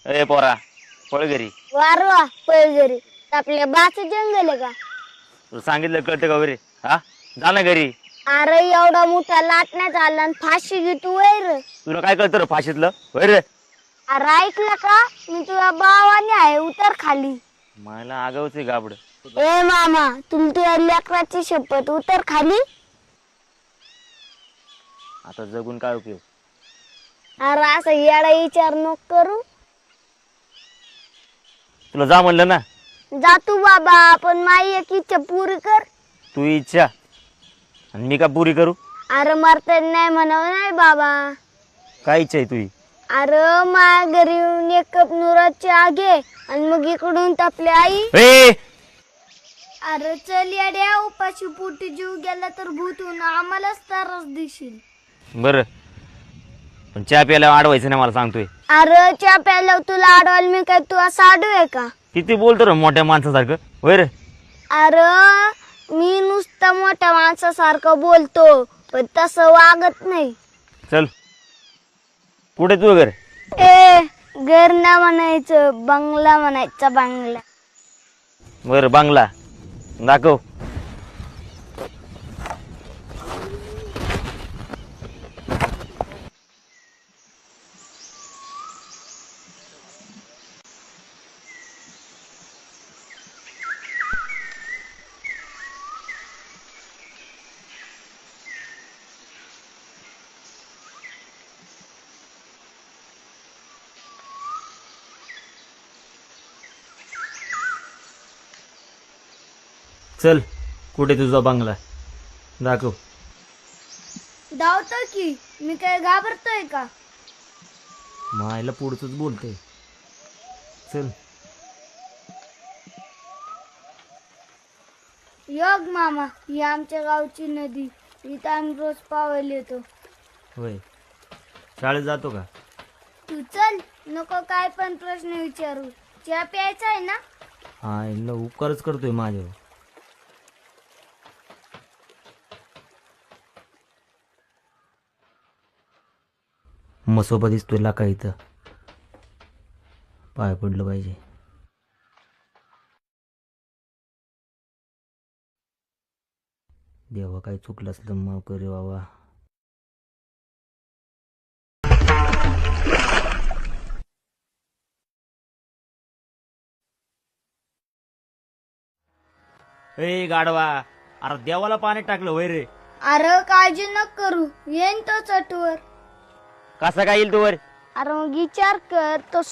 ए पोरा पळ घरी. वारवा पैजरी आपल्या बाच जंगल आहे का? तुला सांगितलं कळतं का वरे? हा जा ना घरी. अरे एवढा मोठा लाटण्यात आला आणि फाशी घेतो वैर. तुला काय कळतं रे फाशीतलं वैर? अरे ऐकलं का? मी तुझ्या भावाने आहे उतर खाली. मला आगावच आहे गाबड. ए मामा तुमच्या लेकराची शपथ उतर खाली. आता जगून काय उपयोग? अरे असं येडा विचार नको करू. तुला जा म्हणलं ना. जा तू बाबा पण माझी एक इच्छा पुरी कर. तू इच्छा आणि मी का पुरी करू? अरे मरता नाही म्हणावं नाही बाबा. काय इच्छा आहे तुझी? अरे माझ्या घरी येऊन एक कप नुराची आगे आणि मग इकडून आपली आई. ए अरे चल येड्या उपाशी पोटी जीव गेला तर भूतून आम्हालाच त्रास देशील. बर पण चहा प्यायला अडवायचं नाही मला सांगतोय. अरे चहा प्यायला तुला अडवाल मी काय तू असं आडू आहे का? किती बोलतो रे मोठ्या माणसासारखं वैर? अरे मी नुसतं मोठ्या माणसासारखं बोलतो पण तसं वागत नाही. चल कुठे तू घर? ए घर ना म्हणायचं बंगला म्हणायचा बंगला. बर बांगला दाखव. चल कुठे तुझा बांगला दाखव. धावतो की मी काय घाबरतोय का? मायला पुढचंच बोलतोय. चल योग मामा ही आमच्या गावची नदी. इथं आम्ही रोज पावायला येतो. होय शाळेत जातो का? तू चल नको काय पण प्रश्न विचारू. चहा प्यायचा आहे ना? हा इला उपकारच करतोय माझ्यावर. मसोबा दिसतोय लाका इथं. पाय पडलं पाहिजे. देवा काय चुकलं असलं माफ करे बाबा. ए गाडवा अरे देवाला पाण्यात टाकलं वय रे. अरे काळजी न करू येईन तो चटवर. कसा काय येईल तू वर? अरे मग विचार कर तो